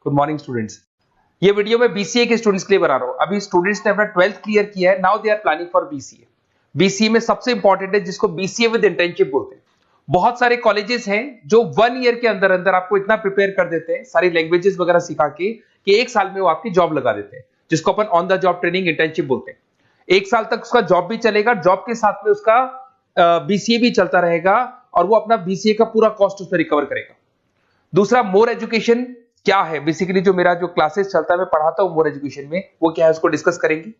Good morning students. ये video मैं BCA के स्टूडेंट्स के लिए बना रहा हूं। अभी स्टूडेंट्स ने अपना 12th क्लियर किया है, now they are planning for BCA. BCA में सबसे इंपॉर्टेंट है जिसको बीसीए विद इंटर्नशिप बोलते हैं। बहुत सारे कॉलेजेस हैं जो 1 ईयर के अंदर अंदर आपको इतना प्रिपेयर कर देते हैं सारी लैंग्वेजेस वगैरह सिखा के कि 1 साल में वो आपकी जॉब लगा देते हैं, जिसको अपन on the job training internship बोलते हैं। 1 साल तक उसका जॉब भी चलेगा, जॉब के साथ में उसका बीसीए भी चलता रहेगा और वो अपना बीसीए का पूरा कॉस्ट उसमें रिकवर करेगा। दूसरा, मोर एजुकेशन क्या है, बेसिकली जो मेरा जो क्लासेस चलता है मैं पढ़ाता हूं मोर एजुकेशन में, वो क्या है उसको डिस्कस करेंगे।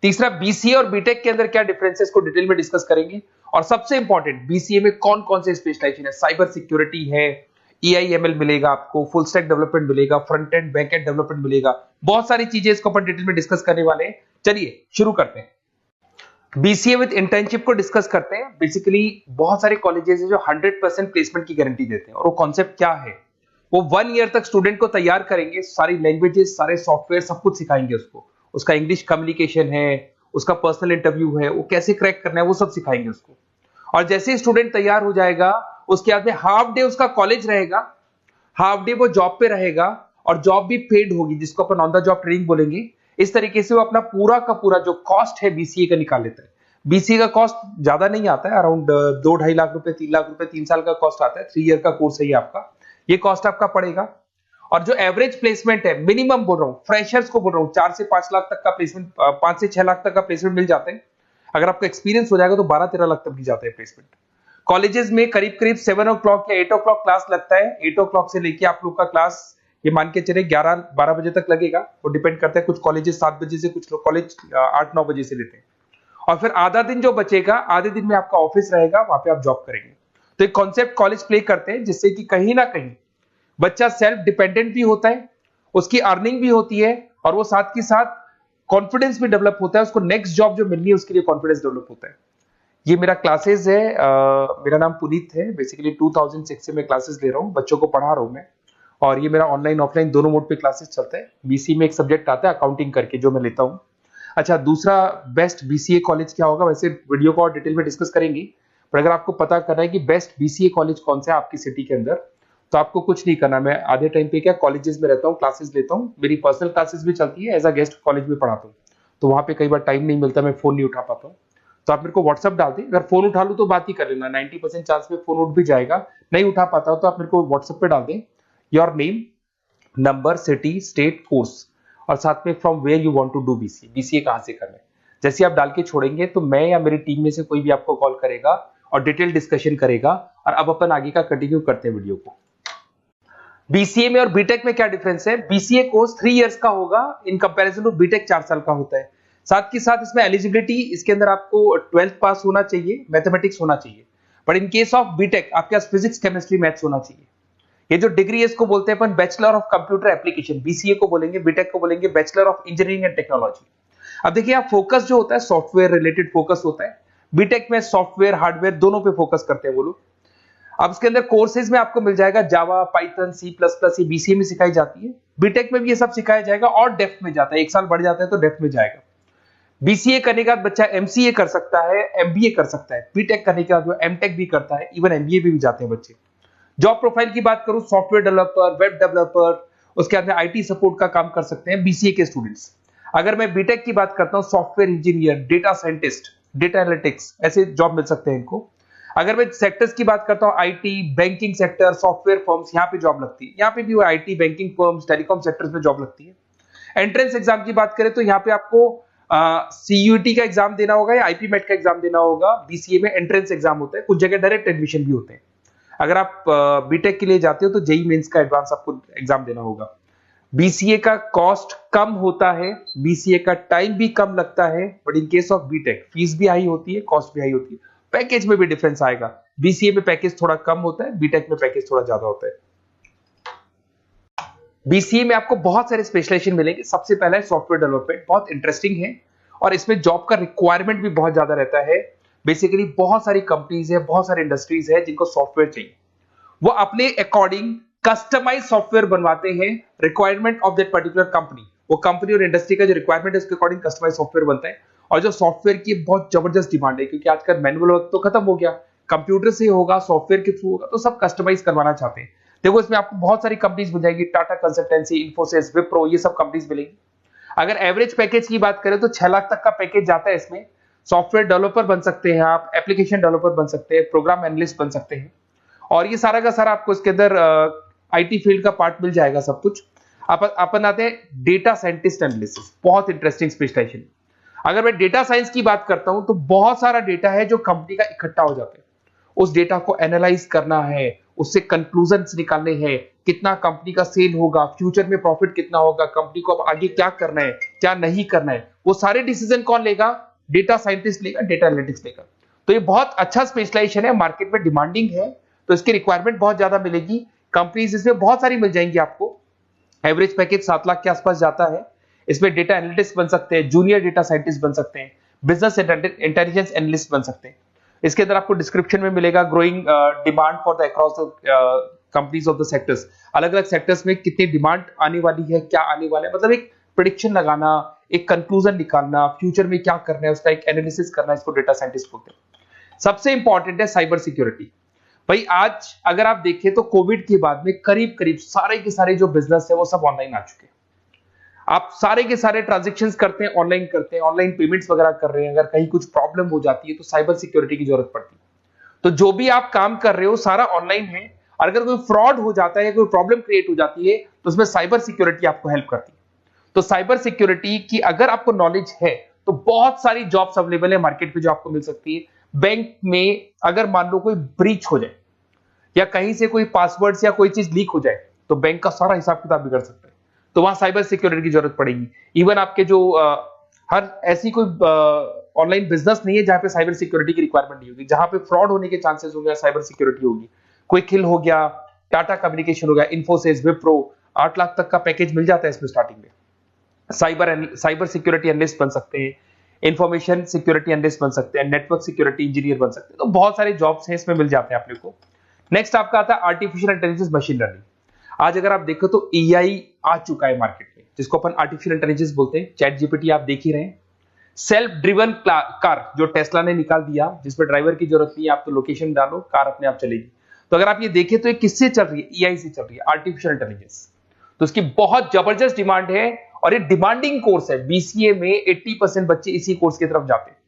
तीसरा, बीसीए और बीटेक के अंदर क्या डिफरेंसेस को डिटेल में डिस्कस करेंगे। और सबसे इंपॉर्टेंट, बीसीए में कौन कौन से स्पेशलाइजेशन है, साइबर सिक्योरिटी है, एआईएमएल मिलेगा आपको, फुल स्टैक डेवलपमेंट मिलेगा, front end back and development मिलेगा, बहुत सारी चीजें इसको अपन डिटेल में डिस्कस करने वाले हैं। चलिए शुरू करते हैं। बीसीए विद इंटर्नशिप को डिस्कस करते हैं। बेसिकली बहुत सारे कॉलेजेस हैं जो 100% प्लेसमेंट की गारंटी देते हैं, और वो कॉन्सेप्ट क्या है, वो 1 ईयर तक स्टूडेंट को तैयार करेंगे, सारी लैंग्वेजेस, सारे सॉफ्टवेयर, सब कुछ सिखाएंगे उसको। उसका इंग्लिश कम्युनिकेशन है, उसका पर्सनल इंटरव्यू है, वो कैसे क्रैक करना है, वो सब सिखाएंगे उसको। और जैसे ही स्टूडेंट तैयार हो जाएगा, उसके बाद में हाफ डे उसका कॉलेज रहेगा, हाफ डे वो जॉब पे रहेगा, और जॉब भी पेड होगी, जिसको अपन ऑन द जॉब ट्रेनिंग बोलेंगे। इस तरीके से वो अपना पूरा का पूरा जो कॉस्ट है बीसीए का निकाल लेता है। बीसीए का कॉस्ट ज्यादा नहीं आता है, अराउंड 2-2.5 लाख रुपए, 3 लाख रुपए 3 साल का कॉस्ट आता है। 3 ईयर का कोर्स है ये आपका, ये कॉस्ट आपका पड़ेगा। और जो एवरेज प्लेसमेंट है, मिनिमम बोल रहा हूं, फ्रेशर्स को बोल रहा हूं, 4 से 5 लाख तक का प्लेसमेंट, 5 से 6 लाख तक का प्लेसमेंट मिल जाते हैं। अगर आपका एक्सपीरियंस हो जाएगा तो 12-13 लाख तक भी जाते हैं प्लेसमेंट। कॉलेजेस में करीब करीब 7 o'clock या 8 o'clock क्लास लगता है। 8 o'clock से लेके आप लोग का क्लास ये मान के चले 11-12 बजे तक लगेगा। वो डिपेंड करता है, कुछ कॉलेजेस 7 बजे से, कुछ लोग कॉलेज 8-9 बजे से लेते हैं। और फिर आधा दिन जो बचेगा, आधे दिन में आपका ऑफिस रहेगा, वहां पे आप जॉब करेंगे। तो एक कॉन्सेप्ट कॉलेज प्ले करते हैं, जिससे कि कहीं ना कहीं बच्चा सेल्फ डिपेंडेंट भी होता है, उसकी अर्निंग भी होती है, और वो साथ के साथ कॉन्फिडेंस भी डेवलप होता है। उसको नेक्स्ट जॉब जो मिलनी है उसके लिए कॉन्फिडेंस डेवलप होता है। ये मेरा क्लासेस है, मेरा नाम पुनीत है। बेसिकली 2006 से मैं क्लासेस ले रहा हूँ, बच्चों को पढ़ा रहा हूँ मैं। और ये मेरा ऑनलाइन ऑफलाइन दोनों मोड पे क्लासेस चलता है। बीसी में एक सब्जेक्ट आता है अकाउंटिंग करके, जो मैं लेता हूँ। अच्छा, दूसरा, बेस्ट बीसीए कॉलेज क्या होगा, वैसे वीडियो को और डिटेल में डिस्कस करेंगे, पर अगर आपको पता करना है कि बेस्ट बीसीए कॉलेज कौन सा है आपकी सिटी के अंदर, तो आपको कुछ नहीं करना। मैं आधे टाइम पे क्या कॉलेजेस में रहता हूँ, क्लासेस लेता हूँ, मेरी पर्सनल क्लासेस भी चलती है, एज अ गेस्ट कॉलेज में पढ़ाता हूँ। तो वहां पे कई बार टाइम नहीं मिलता, मैं फोन नहीं उठा पाता हूँ, तो आप मेरे को व्हाट्सअप डाल दें। अगर फोन उठा लूँ तो बात ही कर लेना, 90% चांस में फोन उठ भी जाएगा। नहीं उठा पाता हो तो आप मेरे को व्हाट्सएप पे डाल दें, your name, number, city, state, course, और साथ में from where you want to do BCA, BCA कहां से करना है। जैसे आप डाल के छोड़ेंगे तो मैं या मेरी टीम में से कोई भी आपको कॉल करेगा और डिटेल डिस्कशन करेगा। और अब अपन आगे का कंटिन्यू करते हैं वीडियो को। बीसीए में और बीटेक में क्या डिफरेंस है। बीसीए कोर्स 3 इयर्स का होगा, इन कंपैरिजन टू बीटेक 4 साल का होता है। साथ के साथ इसमें एलिजिबिलिटी, इसके अंदर आपको 12th पास होना चाहिए, मैथमेटिक्स होना चाहिए। But in case of BTech आपके पास फिजिक्स, केमिस्ट्री, मैथ्स होना चाहिए। ये जो डिग्री है इसको बोलते हैं अपन bachelor of computer application. BCA को बोलेंगे, बीटेक को बोलेंगे bachelor of engineering and technology. अब देखिए, आप फोकस जो होता है सॉफ्टवेयर रिलेटेड फोकस होता है। बीटेक में सॉफ्टवेयर, हार्डवेयर दोनों पे फोकस करते हैं वो लोग। अब इसके अंदर कोर्सेज में आपको मिल जाएगा जावा, पाइथन, C++, ये बीसीए में सिखाई जाती है। बीटेक में भी ये सब सिखाया जाएगा, और डेप्थ में जाता है, 1 साल बढ़ जाता है तो डेप्थ में जाएगा। बीसीए करने के बाद बच्चा एमसीए कर सकता है, एमबीए कर सकता है। बीटेक करने के बाद वो एमटेक भी करता है, इवन एमबीए भी जाते हैं बच्चे। जॉब प्रोफाइल की बात करूं, सॉफ्टवेयर डेवलपर, वेब डेवलपर, उसके बाद में आईटी सपोर्ट का काम कर सकते हैं बीसीए के स्टूडेंट्स। अगर मैं बीटेक की बात करता हूं, software engineer, data scientist, data analytics, ऐसे जॉब मिल सकते हैं इनको। अगर मैं सेक्टर्स की बात करता हूं, IT, banking sector, software firms, यहां पे जॉब लगती है। यहां पे भी वो IT, banking firms, telecom sectors में जॉब लगती है। एंट्रेंस एग्जाम की बात करें तो यहाँ पे आपको सीयूटी का एग्जाम देना होगा या आईपी मेट का एग्जाम देना होगा। बीसीए में एंट्रेंस एग्जाम होता है, कुछ जगह डायरेक्ट एडमिशन भी होते हैं। अगर आप बीटेक के लिए जाते हो तो जेई मेंस का एडवांस आपको एग्जाम देना होगा। बीसीए का कॉस्ट कम होता है, बीसीए का टाइम भी कम लगता है, but in case of BTech fees भी हाई होती है, कॉस्ट भी हाई होती है, पैकेज में भी डिफरेंस आएगा। बीसीए में पैकेज थोड़ा कम होता है, बीटेक में पैकेज थोड़ा ज्यादा होता है। बीसीए में आपको बहुत सारे स्पेशलाइजेशन मिलेंगे। सबसे पहला है सॉफ्टवेयर डेवलपमेंट, बहुत इंटरेस्टिंग है, और इसमें जॉब का रिक्वायरमेंट भी बहुत ज्यादा रहता है। बेसिकली बहुत सारी कंपनीज है, बहुत सारी इंडस्ट्रीज है जिनको सॉफ्टवेयर चाहिए, वो अपने अकॉर्डिंग कस्टमाइज सॉफ्टवेयर बनवाते हैं, requirement of that particular company. वो कंपनी और इंडस्ट्री का जो रिक्वायरमेंट है उसके अकॉर्डिंग कस्टमाइज सॉफ्टवेयर बनता है। और जो सॉफ्टवेयर की बहुत जबरदस्त डिमांड है, क्योंकि आजकल मैनुअल वर्क तो खत्म हो गया, कंप्यूटर से होगा, सॉफ्टवेयर के थ्रू होगा, तो सब कस्टमाइज करवाना चाहते हैं। देखो इसमें आपको बहुत सारी कंपनीज मिल जाएगी, टाटा कंसल्टेंसी, इन्फोसिस, विप्रो, ये सब कंपनीज मिलेंगी। अगर एवरेज पैकेज की बात करें तो 6 लाख तक का पैकेज जाता है इसमें। सॉफ्टवेयर डेवलपर बन सकते हैं आप, एप्लीकेशन डेवलपर बन सकते हैं, प्रोग्राम एनालिस्ट बन सकते हैं, और ये सारा का सारा आपको इसके अंदर आईटी फील्ड का पार्ट मिल जाएगा सब कुछ। अपन आते हैं डेटा साइंटिस्ट एनालिसिस, बहुत इंटरेस्टिंग स्पेशलाइजेशन। अगर मैं डेटा साइंस की बात करता हूं तो बहुत सारा डेटा है जो कंपनी का इकट्ठा हो जाता है, उस डेटा को एनालाइज करना है, उससे कंक्लूजन्स निकालने हैं, कितना कंपनी का सेल होगा, फ्यूचर में प्रॉफिट कितना होगा, कंपनी को अब आगे क्या करना है, क्या नहीं करना है, वो सारे डिसीजन कौन लेगा? डेटा साइंटिस्ट लेगा, डेटा एनालिटिक्स लेगा। तो ये बहुत अच्छा स्पेशलाइजेशन है, मार्केट में डिमांडिंग है, तो इसकी रिक्वायरमेंट बहुत ज्यादा मिलेगी। कंपनीज इसमें बहुत सारी मिल जाएंगी आपको। एवरेज पैकेज 7 लाख के आसपास जाता है। इसमें डेटा एनालिटिक्स बन सकते हैं, जूनियर डेटा साइंटिस्ट बन सकते हैं, बिजनेस इंटेलिजेंस एनालिस्ट बन सकते हैं। इसके अंदर आपको डिस्क्रिप्शन में मिलेगा growing demand for the across companies of the sectors. अलग अलग सेक्टर्स में कितनी डिमांड आने वाली है, क्या आने वाला है, मतलब एक प्रेडिक्शन लगाना, एक कंक्लूजन निकालना, फ्यूचर में क्या करना है उसका एक एनालिसिस करना, इसको डेटा साइंटिस्ट बोलते हैं। सबसे इंपॉर्टेंट है साइबर सिक्योरिटी। भाई आज अगर आप देखें तो कोविड के बाद में करीब करीब सारे के सारे जो बिजनेस है वो सब ऑनलाइन आ चुके हैं। आप सारे के सारे ट्रांजैक्शंस करते हैं, ऑनलाइन करते हैं, ऑनलाइन पेमेंट्स वगैरह कर रहे हैं। अगर कहीं कुछ प्रॉब्लम हो जाती है तो साइबर सिक्योरिटी की जरूरत पड़ती है। तो जो भी आप काम कर रहे हो सारा ऑनलाइन है, और अगर कोई फ्रॉड हो जाता है, कोई प्रॉब्लम क्रिएट हो जाती है तो उसमें साइबर सिक्योरिटी आपको हेल्प करती है। तो साइबर सिक्योरिटी की अगर आपको नॉलेज है तो बहुत सारी जॉब्स अवेलेबल है मार्केट पे जो आपको मिल सकती है। बैंक में अगर मान लो कोई ब्रीच हो जाए या कहीं से कोई पासवर्ड्स या कोई चीज लीक हो जाए तो बैंक का सारा हिसाब किताब बिगड़ सकता है, तो वहां साइबर सिक्योरिटी की जरूरत पड़ेगी। इवन आपके जो हर ऐसी कोई ऑनलाइन बिजनेस नहीं है जहां पे साइबर सिक्योरिटी की रिक्वायरमेंट नहीं होगी, जहां पे फ्रॉड होने के चांसेस होंगे, साइबर सिक्योरिटी होगी। क्विक हिल हो गया, टाटा कम्युनिकेशन हो गया, इन्फोसिस, विप्रो, 8 लाख तक का पैकेज मिल जाता है इसमें स्टार्टिंग में। साइबर सिक्योरिटी एनालिस्ट बन सकते हैं, इंफॉर्मेशन सिक्योरिटी एनालिस्ट बन सकते हैं, नेटवर्क सिक्योरिटी इंजीनियर बन सकते हैं। तो बहुत सारे जॉब्स हैं इसमें मिल जाते हैं अपने को। नेक्स्ट आपका आता है आर्टिफिशियल इंटेलिजेंस, मशीन लर्निंग। आज अगर आप देखो तो एआई आ चुका है मार्केट में, जिसको अपन आर्टिफिशियल इंटेलिजेंस बोलते हैं। चैट जीपीटी आप देख ही रहे हैं। सेल्फ ड्रिवन कार जो टेस्ला ने निकाल दिया, जिसमें ड्राइवर की जरूरत नहीं है, आप तो लोकेशन डालो, कार अपने आप चलेगी। तो अगर आप ये देखें तो ये किससे चल रही है? एआई से चल रही है, आर्टिफिशियल इंटेलिजेंस। तो इसकी बहुत जबरदस्त डिमांड है और ये डिमांडिंग कोर्स है। बीसीए में 80% बच्चे इसी कोर्स की तरफ जाते हैं।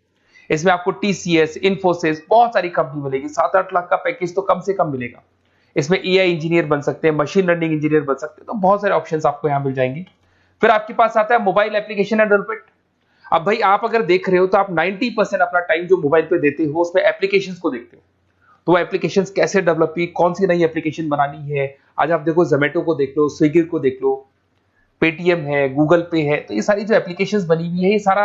इसमें आपको टीसीएस, इन्फोसिस, बहुत सारी कंपनी मिलेगी। 7-8 लाख का पैकेज तो कम से कम मिलेगा। इसमें एआई इंजीनियर बन सकते हैं, मशीन लर्निंग इंजीनियर बन सकते हैं। तो बहुत सारे ऑप्शंस आपको यहां मिल जाएंगे। फिर आपके पास आता है मोबाइल एप्लीकेशन डेवलपमेंट। अब भाई आप अगर देख रहे हो तो आप 90% अपना टाइम जो मोबाइल पे देते हो उसमें एप्लीकेशंस को देखते हो। तो वो एप्लीकेशंस कैसे डेवलप की, कौन सी नई एप्लीकेशन बनानी है। आज आप देखो जोमेटो को देख लो, स्विगी को देख लो, पेटीएम है, गूगल पे है। तो ये सारी जो एप्लीकेशंस बनी हुई है, ये सारा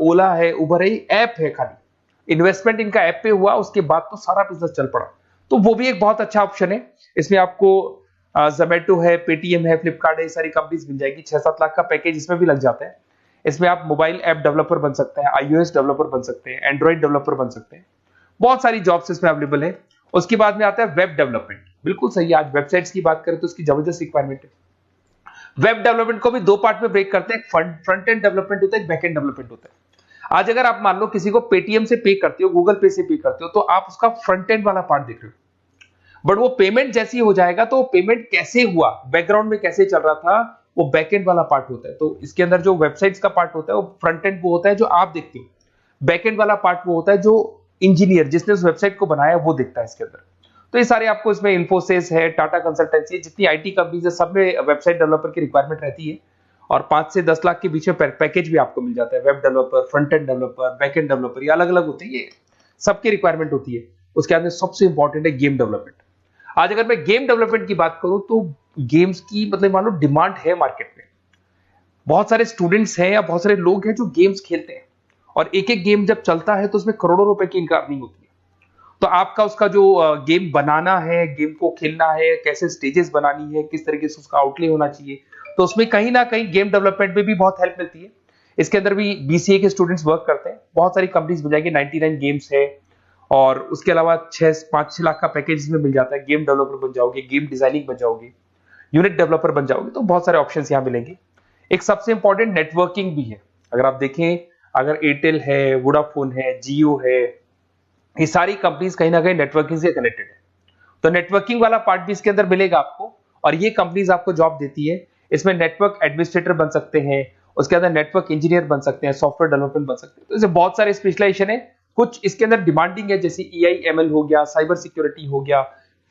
ओला है, उबर है, ऐप है। खाली इन्वेस्टमेंट इनका ऐप पे हुआ, उसके बाद तो सारा बिजनेस चल पड़ा। तो वो भी एक बहुत अच्छा ऑप्शन है। इसमें आपको जोमेटो है, पेटीएम है, फ्लिपकार्ट है, ये सारी कंपनीज मिल जाएगी। 6-7 लाख का पैकेज इसमें भी लग जाता है। इसमें आप मोबाइल ऐप डेवलपर बन सकते हैं, आईओएस डेवलपर बन सकते हैं, एंड्रॉइड डेवलपर बन सकते हैं। बहुत सारी जॉब्स इसमें अवेलेबल है। उसके बाद में आता है वेब डेवलपमेंट। बिल्कुल सही है, आज वेबसाइट्स की बात करें तो उसकी जबरदस्त रिक्वायरमेंट है। वेब डेवलपमेंट को भी दो पार्ट में ब्रेक करते हैं। फ्रंट एंड डेवलपमेंट होता है, एक बैक एंड डेवलपमेंट होता है। आज अगर आप मान लो किसी को पेटीएम से पे करते हो, गूगल पे से पे करते हो, तो आप उसका फ्रंट एंड वाला पार्ट देख रहे हो। बट वो पेमेंट जैसी हो जाएगा तो पेमेंट कैसे हुआ, बैकग्राउंड में कैसे चल रहा था, वो बैकएंड वाला पार्ट होता है। तो इसके अंदर जो वेबसाइट्स का पार्ट होता है वो फ्रंट एंड वो होता है जो आप देखते हो। बैकएंड वाला पार्ट वो होता है जो इंजीनियर जिसने उस वेबसाइट को बनाया वो देखता है इसके अंदर। तो ये सारे आपको इसमें इन्फोसिस है, टाटा कंसल्टेंसी, जितनी आईटी कंपनीज है, सब में वेबसाइट डेवलपर की रिक्वायरमेंट रहती है। और 5 से 10 लाख के बीच में पैकेज भी आपको मिल जाता है। Web developer, front end developer, back end developer, ये अलग अलग होते हैं, ये सबकी रिक्वायरमेंट होती है। उसके बाद सबसे इंपॉर्टेंट है गेम डेवलपमेंट। आज अगर मैं गेम डेवलपमेंट की बात करूं तो गेम्स की मतलब मान लो डिमांड है मार्केट में। बहुत सारे स्टूडेंट्स हैं या बहुत सारे लोग हैं जो गेम्स खेलते हैं, और एक एक गेम जब चलता है तो उसमें करोड़ों रुपए की इनकम अर्निंग होती है। तो आपका उसका जो गेम बनाना है, गेम को खेलना है, कैसे स्टेजेस बनानी है, किस तरीके से उसका आउटले होना चाहिए, तो उसमें कहीं ना कहीं गेम डेवलपमेंट में भी बहुत हेल्प मिलती है। इसके अंदर भी बीसीए के स्टूडेंट्स वर्क करते हैं। बहुत सारी कंपनीज मिल जाएगी, 99 गेम्स है, और उसके अलावा 5-6 लाख का पैकेज में मिल जाता है। गेम डेवलपर बन जाओगे, गेम डिजाइनिंग बन जाओगे, यूनिट डेवलपर बन जाओगे, तो बहुत सारे ऑप्शंस यहाँ मिलेंगे। एक सबसे इंपॉर्टेंट नेटवर्किंग भी है। अगर आप देखें, अगर एयरटेल है, वोडाफोन है, जियो है, ये सारी कंपनीज कहीं ना कहीं नेटवर्किंग से कनेक्टेड है। तो नेटवर्किंग वाला पार्ट भी इसके अंदर मिलेगा आपको, और ये कंपनीज आपको जॉब देती है। इसमें नेटवर्क एडमिनिस्ट्रेटर बन सकते हैं, उसके अंदर नेटवर्क इंजीनियर बन सकते हैं, सॉफ्टवेयर डेवलपमेंट बन सकते हैं। तो इसमें बहुत सारे स्पेशलाइजेशन है। कुछ इसके अंदर डिमांडिंग है, जैसे EI/ML हो गया, साइबर सिक्योरिटी हो गया,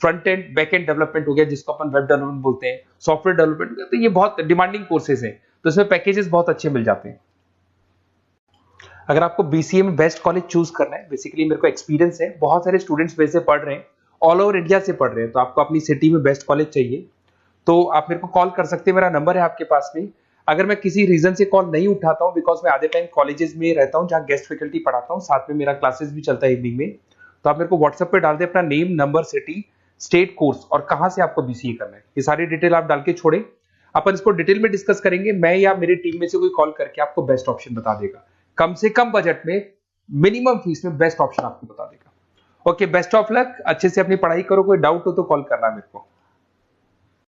front end back and development हो गया जिसको अपन वेब डेवलपमेंट बोलते हैं, सॉफ्टवेयर डेवलपमेंट। तो ये बहुत डिमांडिंग कोर्सेज है, तो इसमें पैकेजेस बहुत अच्छे मिल जाते हैं। अगर आपको BCA में बेस्ट कॉलेज चूज करना है, बेसिकली मेरे को एक्सपीरियंस है, बहुत सारे स्टूडेंट्स वैसे पढ़ रहे हैं, ऑल ओवर इंडिया से पढ़ रहे हैं, तो आपको अपनी सिटी में बेस्ट कॉलेज चाहिए तो आप मेरे को कॉल कर सकते हैं। मेरा नंबर है आपके पास में। अगर मैं किसी रीजन से कॉल नहीं उठाता हूं, बिकॉज मैं आधे टाइम कॉलेजेस में रहता हूं जहां गेस्ट फैकल्टी पढ़ाता हूं, साथ में मेरा क्लासेस भी चलता है इवनिंग में, तो आप मेरे को व्हाट्सएप पे डाल दे अपना name, number, city, state, course और कहां से आपको BCA करना है, ये सारी डिटेल आप डाल के छोड़े। अपन इसको डिटेल में डिस्कस करेंगे, मैं या मेरी टीम में से कोई कॉल करके आपको बेस्ट ऑप्शन बता देगा, कम से कम बजट में, मिनिमम फीस में बेस्ट ऑप्शन आपको बता देगा। ओके, बेस्ट ऑफ लक, अच्छे से अपनी पढ़ाई करो, कोई डाउट हो तो कॉल करना मेरे को।